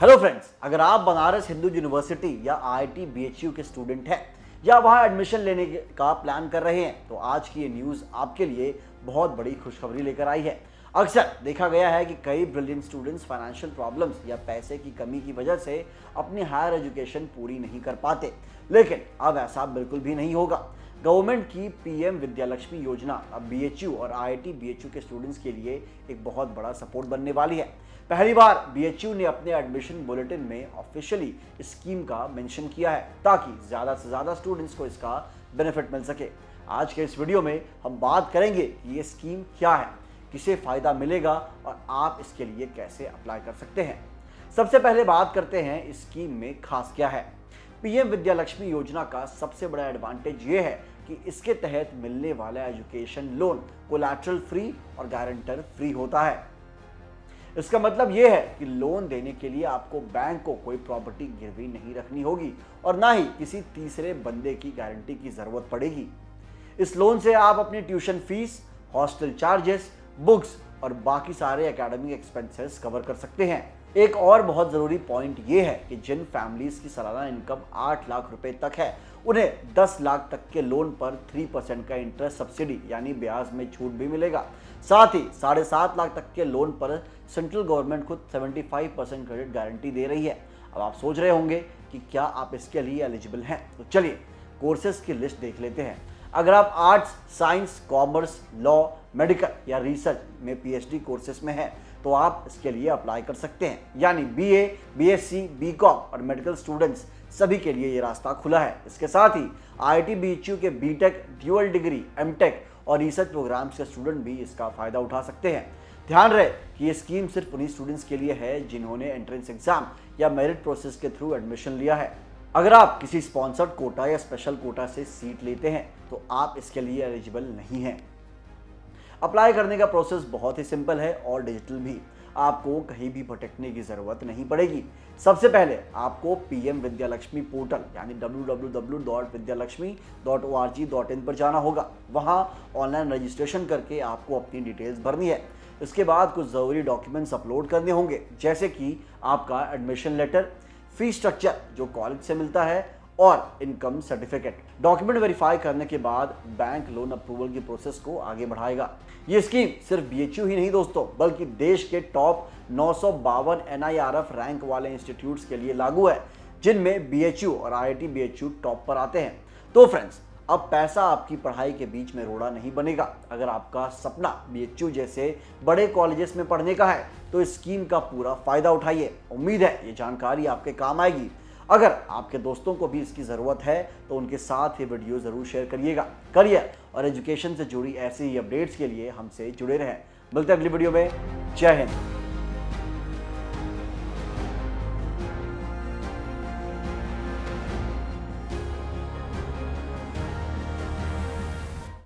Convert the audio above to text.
Hello friends, अगर आप Banaras Hindu university या आईआईटी बीएचयू के स्टूडेंट हैं या वहां एडमिशन लेने का प्लान कर रहे हैं तो आज की ये न्यूज़ आपके लिए बहुत बड़ी खुशखबरी लेकर आई है। अक्सर देखा गया है कि कई ब्रिलियंट स्टूडेंट्स फाइनेंशियल प्रॉब्लम्स या पैसे की कमी की वजह से अपनी हायर एजुकेशन पूरी नहीं कर पाते, लेकिन अब ऐसा बिल्कुल भी नहीं होगा। गवर्नमेंट की पीएम विद्यालक्ष्मी योजना अब बीएचयू और आईआईटी बीएचयू के स्टूडेंट्स के लिए एक बहुत बड़ा सपोर्ट बनने वाली है। पहली बार बीएचयू ने अपने एडमिशन बुलेटिन में ऑफिशियली स्कीम का मेंशन किया है ताकि ज़्यादा से ज़्यादा स्टूडेंट्स को इसका बेनिफिट मिल सके। आज के इस वीडियो में हम बात करेंगे कि ये स्कीम क्या है, किसे फ़ायदा मिलेगा और आप इसके लिए कैसे अप्लाई कर सकते हैं। सबसे पहले बात करते हैं इस स्कीम में खास क्या है। पीएम विद्यालक्ष्मी योजना का सबसे बड़ा एडवांटेज ये है कि इसके तहत मिलने वाला एजुकेशन लोन कोलैटरल फ्री और गारंटर फ्री होता है। इसका मतलब यह है कि लोन देने के लिए आपको बैंक को कोई प्रॉपर्टी गिरवी नहीं रखनी होगी और ना ही किसी तीसरे बंदे की गारंटी की जरूरत पड़ेगी। इस लोन से आप अपनी tuition fees, hostel charges, books और बाकी सारे एकेडमिक एक्सपेंसेस कवर कर सकते हैं। एक और बहुत ज़रूरी पॉइंट ये है कि जिन फैमिलीज़ की सालाना इनकम 8 लाख रुपए तक है उन्हें 10 लाख तक के लोन पर 3% का इंटरेस्ट सब्सिडी यानी ब्याज में छूट भी मिलेगा। साथ ही 7.5 लाख तक के लोन पर सेंट्रल गवर्नमेंट खुद 75% क्रेडिट गारंटी दे रही है। अब आप सोच रहे होंगे कि क्या आप इसके लिए एलिजिबल हैं, तो चलिए कोर्सेज की लिस्ट देख लेते हैं। अगर आप arts, science, commerce, law, medical या रिसर्च में पीएचडी कोर्सेज में हैं तो आप इसके लिए अप्लाई कर सकते हैं, यानी बीए, बीएससी, बीकॉम और मेडिकल स्टूडेंट्स सभी के लिए ये रास्ता खुला है। इसके साथ ही आईआईटी बीएचयू के बीटेक, ड्यूअल डिग्री, एमटेक और रिसर्च प्रोग्राम्स के स्टूडेंट भी इसका फायदा उठा सकते हैं। ध्यान रहे कि ये स्कीम सिर्फ उन्हीं स्टूडेंट्स के लिए है जिन्होंने एंट्रेंस एग्जाम या मेरिट प्रोसेस के थ्रू एडमिशन लिया है। अगर आप किसी स्पॉन्सर्ड कोटा या स्पेशल कोटा से सीट लेते हैं तो आप इसके लिए एलिजिबल नहीं हैं। अप्लाई करने का प्रोसेस बहुत ही सिंपल है और डिजिटल भी। आपको कहीं भी भटकने की ज़रूरत नहीं पड़ेगी। सबसे पहले आपको पीएम विद्यालक्ष्मी पोर्टल यानी www.vidyalakshmi.org.in पर जाना होगा। वहां ऑनलाइन रजिस्ट्रेशन करके आपको अपनी डिटेल्स भरनी है। इसके बाद कुछ ज़रूरी डॉक्यूमेंट्स अपलोड करने होंगे, जैसे कि आपका एडमिशन लेटर, फी स्ट्रक्चर जो कॉलेज से मिलता है और इनकम सर्टिफिकेट। डॉक्यूमेंट वेरीफाई करने के बाद बैंक लोन अप्रूवल की प्रोसेस को आगे बढ़ाएगा। ये स्कीम सिर्फ बीएचयू ही नहीं दोस्तों, बल्कि देश के टॉप 952 एनआईआरएफ रैंक वाले इंस्टीट्यूट्स के लिए लागू है, जिनमें बीएचयू और आईआईटी बीएचयू टॉप पर आते हैं। तो फ्रेंड्स, अब पैसा आपकी पढ़ाई के बीच में रोड़ा नहीं बनेगा। अगर आपका सपना बीएचयू जैसे बड़े कॉलेजेस में पढ़ने का है तो इस स्कीम का पूरा फायदा उठाइए। उम्मीद है ये जानकारी आपके काम आएगी। अगर आपके दोस्तों को भी इसकी ज़रूरत है तो उनके साथ ये वीडियो ज़रूर शेयर करिएगा। करियर और एजुकेशन से जुड़ी ऐसी ही अपडेट्स के लिए हमसे जुड़े रहें। मिलते हैं अगली वीडियो में। जय हिंद।